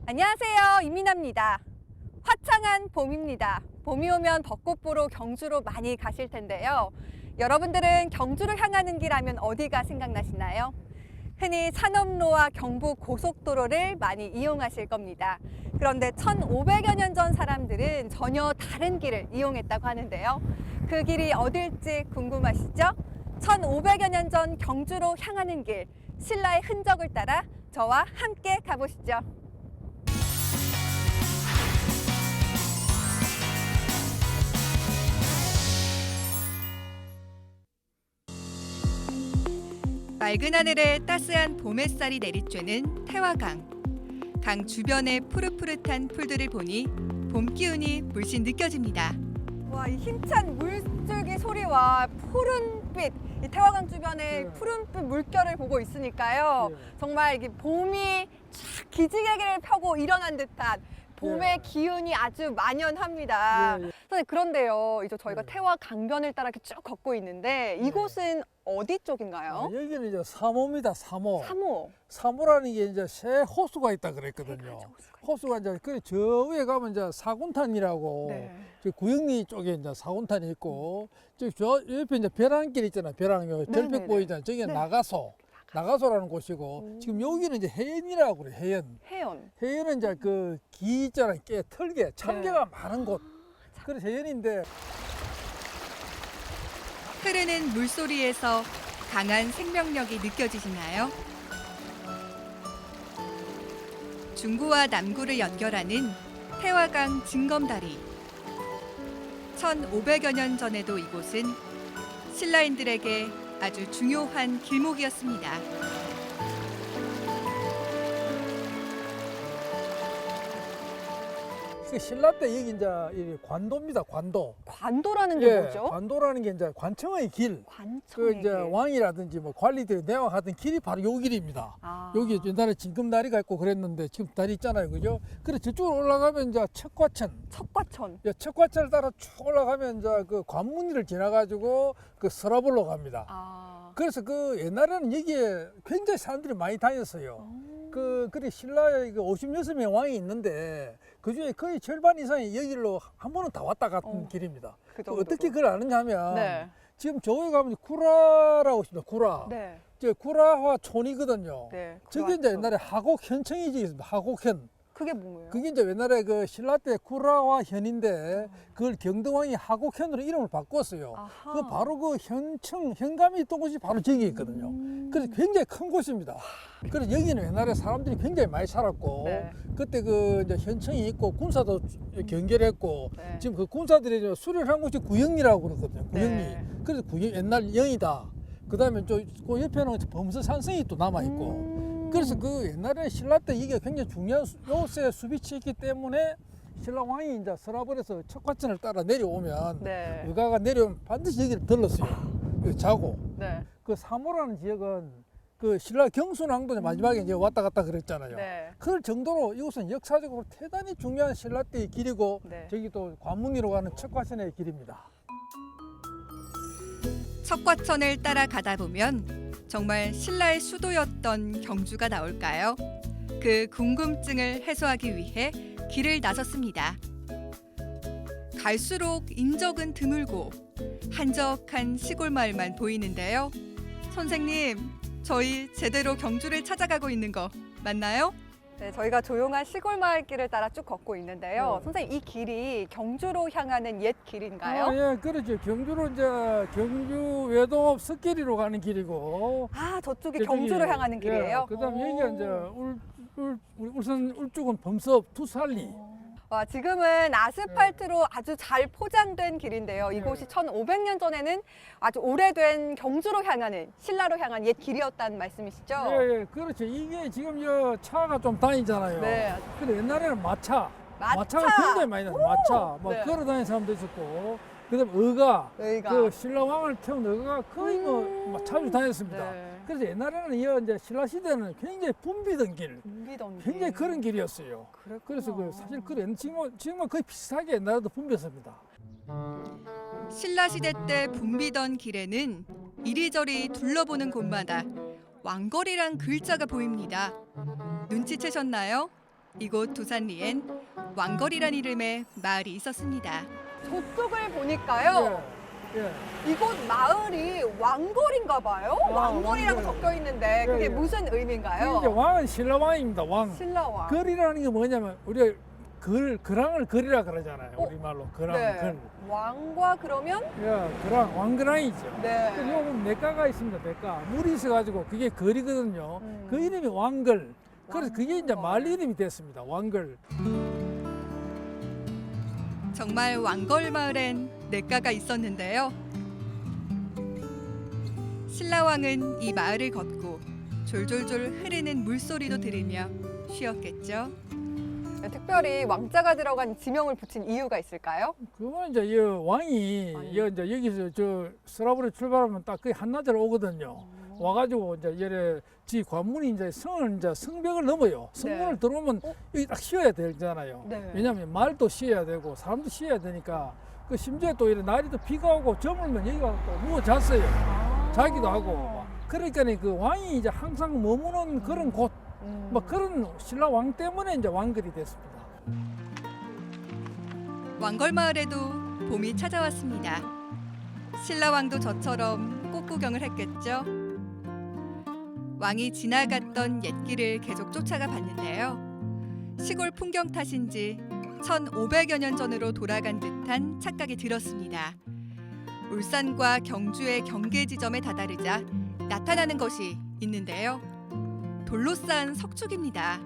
안녕하세요. 이민아입니다. 화창한 봄입니다. 봄이 오면 벚꽃 보러 경주로 많이 가실 텐데요. 여러분들은 경주를 향하는 길 하면 어디가 생각나시나요? 흔히 산업로와 경부 고속도로를 많이 이용하실 겁니다. 그런데 1500여 년 전 사람들은 전혀 다른 길을 이용했다고 하는데요. 그 길이 어딜지 궁금하시죠? 1500여 년 전 경주로 향하는 길, 신라의 흔적을 따라 저와 함께 가보시죠. 맑은 하늘에 따스한 봄 햇살이 내리쬐는 태화강. 강 주변의 푸릇푸릇한 풀들을 보니 봄 기운이 물씬 느껴집니다. 와, 이 힘찬 물줄기 소리와 푸른빛, 이 태화강 주변의 푸른빛 물결을 보고 있으니까요. 정말 이게 봄이 쫙 기지개를 펴고 일어난 듯한 봄의 기운이 아주 만연합니다. 선생님, 그런데요, 이제 저희가 태화 강변을 따라 이렇게 쭉 걷고 있는데 이곳은 어디 쪽인가요? 여기는 이제 사모입니다. 사모. 사모. 사모라는 게 이제 새 호수가 있다 그랬거든요. 호수가 이제 저 위에 가면 이제 사군탄이라고 저 구영리 쪽에 이제 사군탄이 있고 저 옆에 이제 벼랑길 있잖아요. 벼랑 절벽 보이잖아요. 저게 나가소라는 곳이고 지금 여기는 이제 해연이라고 그래요. 해연. 해연은 이제 그 기 있잖아요. 깨 털개 참개가 많은 곳. 그래서 해연인데. 흐르는 물소리에서 강한 생명력이 느껴지시나요? 중구와 남구를 연결하는 태화강 징검다리. 1500여 년 전에도 이곳은 신라인들에게 아주 중요한 길목이었습니다. 신라 때 여기 이제 이 관도입니다. 관도. 관도라는 게 뭐죠? 관도라는 게 이제 관청의 길. 그 이제 길. 왕이라든지 뭐 관리들이 내왕하던 길이 바로 요 길입니다. 여기 옛날에 징검다리가 있고 그랬는데 지금 다리 있잖아요, 그죠? 그래 저쪽으로 올라가면 이제 척과천. 척과천을 따라 쭉 올라가면 이제 그 관문리를 지나가지고 그 서라벌로 갑니다. 그래서 그 옛날에는 여기에 굉장히 사람들이 많이 다녔어요. 그래 신라에 56명 왕이 있는데 그 중에 거의 절반 이상이 여기로 한 번은 다 왔다 갔던 길입니다. 어떻게 그걸 아느냐 하면 지금 저기 가면 구라라고 있습니다. 구라. 저 구라화 촌이거든요. 저게 이제 옛날에 하곡현청이 있습니다. 하곡현. 그게 뭐예요? 그게 이제 옛날에 그 신라 때 구라와 현인데 그걸 경등왕이 하곡현으로 이름을 바꿨어요. 그 바로 그 현청 현감이 있던 곳이 바로 저기 있거든요. 그래서 굉장히 큰 곳입니다. 그래서 여기는 옛날에 사람들이 굉장히 많이 살았고 그때 그 이제 현청이 있고 군사도 경계했고 지금 그 군사들이 수련한 곳이 구영리라고 그러거든요. 구영리. 그래서 옛날 영이다. 그다음에 그 옆에는 범서산성이 또 남아 있고. 그래서 그 옛날에 신라 때 이게 굉장히 중요한 요새 수비치였기 때문에 신라 왕이 이제 서라벌에서 척과천을 따라 내려오면 의가가 내려오면 반드시 여기를 들렀어요. 여기 자고. 그 사모라는 지역은 그 신라 경순왕도 마지막에 이제 왔다 갔다 그랬잖아요. 그럴 정도로 이곳은 역사적으로 대단히 중요한 신라 때의 길이고 저기 또 관문리로 가는 척과천의 길입니다. 척과천을 따라 가다 보면 정말 신라의 수도였던 경주가 나올까요? 그 궁금증을 해소하기 위해 길을 나섰습니다. 갈수록 인적은 드물고 한적한 시골 마을만 보이는데요. 선생님, 저희 제대로 경주를 찾아가고 있는 거 맞나요? 네, 저희가 조용한 시골 마을 길을 따라 쭉 걷고 있는데요. 선생님, 이 길이 경주로 향하는 옛 길인가요? 예, 그렇죠. 경주로 이제 경주 외동읍 석계리로 가는 길이고. 저쪽이 경주로 향하는 길이에요? 그다음 여기가 이제 울산 울주군 범섭 투살리. 와, 지금은 아스팔트로 아주 잘 포장된 길인데요. 이곳이 1500년 전에는 아주 오래된 경주로 향하는, 신라로 향한 옛 길이었다는 말씀이시죠? 예, 그렇죠. 이게 지금 차가 좀 다니잖아요. 근데 옛날에는 마차가 굉장히 많이 다녔어요. 마차. 막 걸어 다니는 사람도 있었고. 그다음에 의가. 그 신라왕을 태운 의가가 거의 뭐 자주 다녔습니다. 그래서 옛날에는 이제 신라 시대는 굉장히 붐비던 길, 굉장히 그런 길이었어요. 그래서 사실 지금은 거의 비슷하게 옛날에도 붐볐습니다. 신라 시대 때 붐비던 길에는 이리저리 둘러보는 곳마다 왕거리란 글자가 보입니다. 눈치채셨나요? 이곳 두산리엔 왕걸이란 이름의 마을이 있었습니다. 저쪽을 보니까요. 예. 이곳 마을이 왕걸인가 봐요. 왕걸이라고 왕걸. 적혀 있는데 그게 예. 무슨 의미인가요? 이제 왕은 신라왕입니다. 왕. 신라왕. 걸이라는 게 뭐냐면 우리가 그랑을 걸이라 그러잖아요. 우리 말로 그랑 네. 걸. 왕과 그러면 예, 그랑 왕그랑이죠. 네. 여기 냇가가 있습니다. 냇가 물이 있어가지고 그게 걸이거든요. 음. 그 이름이 왕걸. 그래서 그게 이제 왕걸. 마을 이름이 됐습니다. 왕걸. 정말 왕걸 마을엔 냇가가 있었는데요. 신라왕은 이 마을을 걷고 졸졸졸 흐르는 물소리도 들으며 쉬었겠죠. 특별히 왕자가 들어간 지명을 붙인 이유가 있을까요? 그건 이제 이 왕이 아니. 이제 여기서 저 서라브로 출발하면 딱 거의 한나절 오거든요. 와가지고 이제 이래 지 관문이 이제 성을 이제 성벽을 넘어요. 성문을 네. 들어오면 여기 딱 쉬어야 되잖아요. 네. 왜냐하면 말도 쉬어야 되고 사람도 쉬어야 되니까 그 심지어 또 이래 날이 또 비가 오고 저물면 여기 와서 또 누워 잤어요. 자기도 하고. 그러니까 그 왕이 이제 항상 머무는 그런 곳, 뭐 그런 신라 왕 때문에 이제 왕걸이 됐습니다. 왕걸 마을에도 봄이 찾아왔습니다. 신라왕도 저처럼 꽃구경을 했겠죠. 왕이 지나갔던 옛길을 계속 쫓아가 봤는데요. 시골 풍경 탓인지 1500여 년 전으로 돌아간 듯한 착각이 들었습니다. 울산과 경주의 경계 지점에 다다르자 나타나는 것이 있는데요. 돌로 쌓은 석축입니다.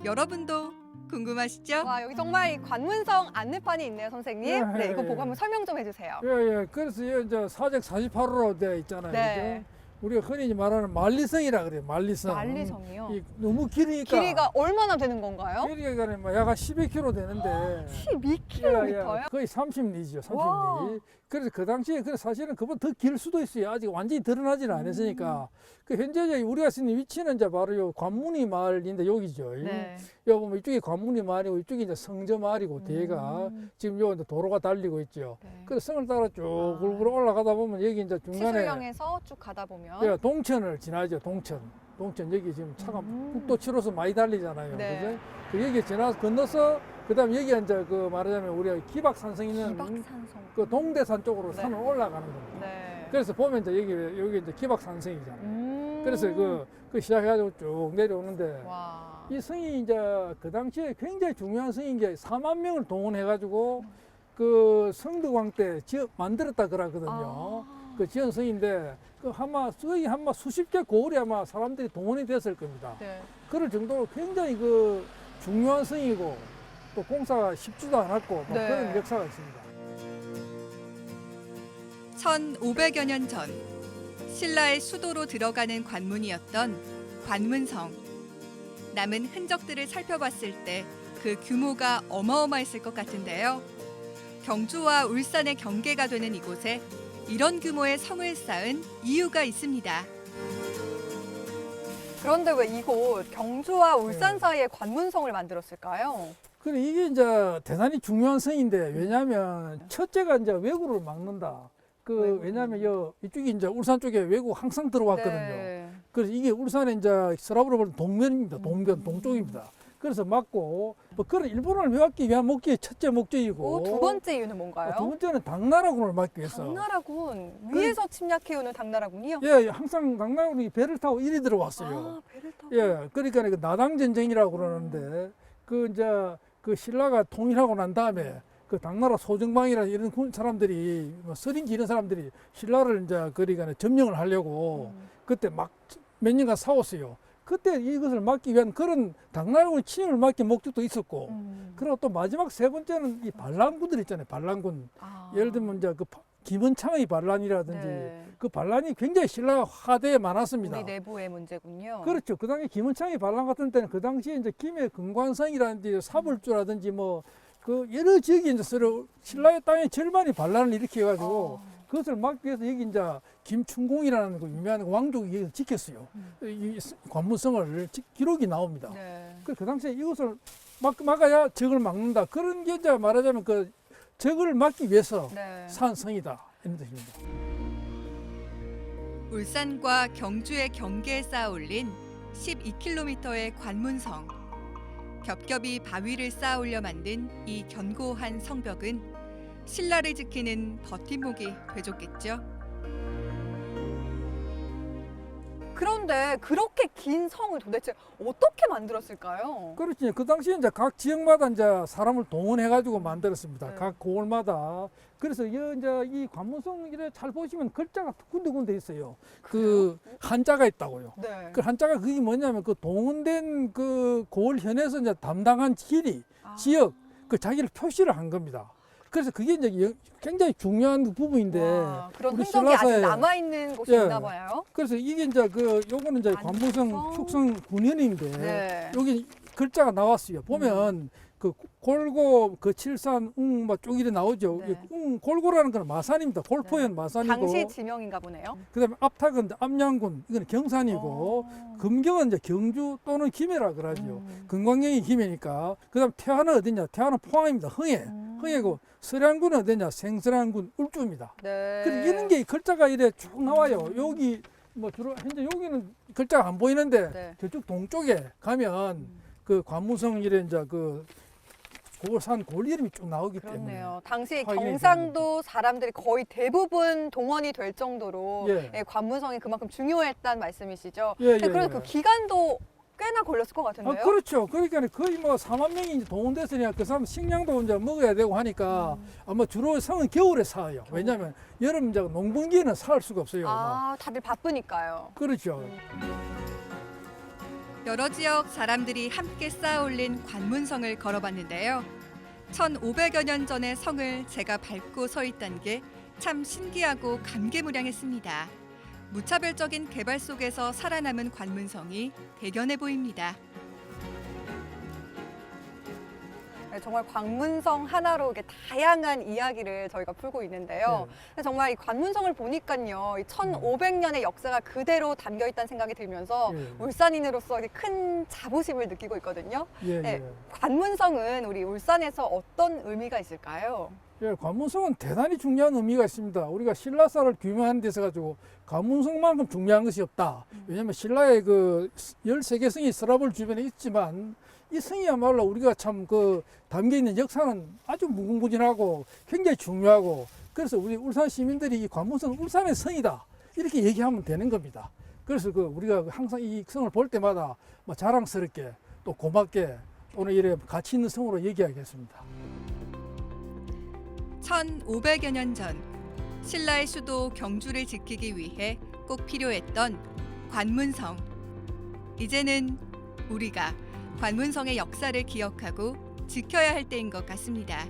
여러분도 궁금하시죠? 와, 여기 정말 이 관문성 안내판이 있네요, 선생님. 네. 네, 이거 보고 한번 설명 좀 해주세요. 예. 그래서 여기 이제 사적 48호로 되어 있잖아요. 네. 그죠? 우리가 흔히 말하는 만리성이라 그래요. 만리성. 만리성이요. 너무 길으니까. 길이가 얼마나 되는 건가요? 길이가 뭐 약간 12km 되는데. 12km요? 거의 30리죠. 30리. 와. 그래서 그 당시에 사실은 그보다 더 길 수도 있어요. 아직 완전히 드러나지는 않았으니까. 그 현재 우리가 쓰는 위치는 이제 바로 요 관문이 마을인데 여기죠. 네. 여기 보면 이쪽이 관문이 마을이고 이쪽이 이제 성저 마을이고 뒤에가 지금 요 이제 도로가 달리고 있죠. 네. 그래서 성을 따라 쭉 아. 굴굴 올라가다 보면 여기 이제 중간에 치술령에서 쭉 가다 보면 예, 동천을 지나죠. 동천 여기 지금 차가 국도 7호선 많이 달리잖아요. 네. 그죠? 그 여기 지나서 건너서 그다음 여기 이제 그 말하자면 우리가 기박산성 있는 기박산성. 그 동대산 쪽으로 네. 산을 올라가는 겁니다. 네. 그래서 보면 이제 여기 이제 기박산성이잖아요. 그래서 그 시작해가지고 쭉 내려오는데 와. 이 성이 이제 그 당시에 굉장히 중요한 성인 게 4만 명을 동원해가지고 그 성덕왕 때 만들었다 그러거든요. 아. 그 지은 성인데 그 거의 아마 수십 개 고을에 아마 사람들이 동원이 됐을 겁니다. 네. 그럴 정도로 굉장히 그 중요한 성이고 또 공사가 쉽지도 않았고 뭐 네. 그런 역사가 있습니다. 1500여 년 전 신라의 수도로 들어가는 관문이었던 관문성. 남은 흔적들을 살펴봤을 때 그 규모가 어마어마했을 것 같은데요. 경주와 울산의 경계가 되는 이곳에 이런 규모의 성을 쌓은 이유가 있습니다. 그런데 왜 이곳 경주와 울산 네. 사이에 관문성을 만들었을까요? 그래 이게 이제 대단히 중요한 성인데 왜냐하면 첫째가 이제 왜구를 막는다. 왜냐하면 이쪽이 이제 울산 쪽에 왜구 항상 들어왔거든요. 네. 그래서 이게 울산에 이제 서랍으로 보면 동면입니다. 동쪽입니다. 그래서 막고 뭐 그런 일본을 막기 위한 목적이 첫째 목적이고 두 번째 이유는 뭔가요? 두 번째는 당나라군을 막기 위해서. 당나라군. 위에서 침략해오는 당나라군이요? 예, 항상 당나라군이 배를 타고 이리 들어왔어요. 아, 배를 타고. 예, 그러니까 그 나당 전쟁이라고 그러는데 그 이제 그 신라가 통일하고 난 다음에 그 당나라 소정방이라 이런 사람들이 뭐 서린지 이런 사람들이 신라를 이제 그러니까 점령을 하려고 그때 막 몇 년간 싸웠어요. 그때 이것을 막기 위한 그런 당나라군의 침입을 막기 목적도 있었고 그리고 또 마지막 세 번째는 이 반란군들 있잖아요. 반란군. 아. 예를 들면 이제 그 김원창의 반란이라든지 네. 그 반란이 굉장히 신라가 화대에 많았습니다. 우리 내부의 문제군요. 그렇죠. 그 당시 김원창의 반란 같은 때는 그 당시에 이제 김해 금관성이라든지 사불주라든지 뭐 그 여러 지역이 이제 서로 신라의 땅의 절반이 반란을 일으켜가지고 그것을 막기 위해서 여기 이제 김춘공이라는 그 유명한 왕족이 지켰어요. 이 관문성을 기록이 나옵니다. 네. 그 당시에 이것을 막아야 적을 막는다. 그런 게 이제 말하자면 그 적을 막기 위해서 네. 산 성이다. 이런 뜻입니다. 울산과 경주의 경계에 쌓아 올린 12km의 관문성. 겹겹이 바위를 쌓아 올려 만든 이 견고한 성벽은 신라를 지키는 버팀목이 되줬겠죠. 그런데 그렇게 긴 성을 도대체 어떻게 만들었을까요? 그렇지. 그 당시에 이제 각 지역마다 이제 사람을 동원해가지고 만들었습니다. 네. 각 고을마다. 그래서 이제 이 관문성 이래 잘 보시면 글자가 군데군데 있어요. 그 한자가 있다고요. 네. 그 한자가 그게 뭐냐면 그 동원된 그 고을현에서 이제 담당한 지리, 지역, 그 자기를 표시를 한 겁니다. 그래서 그게 이제 굉장히 중요한 부분인데. 와, 그런 우리 흔적이 아직 신라사에- 남아 있는 곳이 예. 있나 봐요. 그래서 이게 이제 요거는 이제 관문성 관문성? 축성 9년인데 네. 여기 글자가 나왔어요. 보면 그 골고 그 칠산 뭐 쪽일이 나오죠. 네. 골고라는 건 마산입니다. 골포현 네. 마산이고 당시 지명인가 보네요. 그다음에 압탁은 암양군 이건 경산이고 금경은 이제 경주 또는 김해라 그러죠. 금광경이 김해니까. 그다음 태화는 어디냐? 태화는 포항입니다. 흥해고 서량군은 어디냐? 생서량군 울주입니다. 네. 그래서 이런 게 글자가 이래 쭉 나와요. 여기 뭐 주로 현재 여기는 글자가 안 보이는데 네. 저쪽 동쪽에 가면 그 관무성 이래 이제 그 고산 골 이름이 쭉 나오기 때문에. 그렇네요. 당시 확인이 경상도 사람들이 거의 대부분 동원이 될 정도로 예. 예, 관문성이 그만큼 중요했다는 말씀이시죠. 예, 예, 그래서 예. 그 기간도 꽤나 걸렸을 것 같은데요. 그렇죠. 그러니까 거의 뭐 4만 명이 이제 동원됐으니까 그 사람 식량도 이제 먹어야 되고 하니까 아마 주로 성은 겨울에 사요. 왜냐하면 여름 이제 농번기에는 살 수가 없어요. 아마. 다들 바쁘니까요. 그렇죠. 여러 지역 사람들이 함께 쌓아 올린 관문성을 걸어봤는데요. 1500여 년 전의 성을 제가 밟고 서 있다는 게 참 신기하고 감개무량했습니다. 무차별적인 개발 속에서 살아남은 관문성이 대견해 보입니다. 네, 정말 관문성 하나로 이렇게 다양한 이야기를 저희가 풀고 있는데요. 네. 근데 정말 이 관문성을 보니까요, 이 1500년의 역사가 그대로 담겨 있다는 생각이 들면서 예. 울산인으로서 이렇게 큰 자부심을 느끼고 있거든요. 예, 네. 예. 관문성은 우리 울산에서 어떤 의미가 있을까요? 예, 관문성은 대단히 중요한 의미가 있습니다. 우리가 신라사를 규명하는 데서 가지고 관문성만큼 중요한 것이 없다. 왜냐하면 신라의 그 13개 성이 서라벌 주변에 있지만 이 성이야말로 우리가 참 그 담겨 있는 역사는 아주 무궁무진하고 굉장히 중요하고 그래서 우리 울산 시민들이 이 관문성은 울산의 성이다. 이렇게 얘기하면 되는 겁니다. 그래서 그 우리가 항상 이 성을 볼 때마다 뭐 자랑스럽게 또 고맙게 또는 이래 가치 있는 성으로 얘기하겠습니다. 1500여 년 전 신라의 수도 경주를 지키기 위해 꼭 필요했던 관문성. 이제는 우리가 관문성의 역사를 기억하고 지켜야 할 때인 것 같습니다.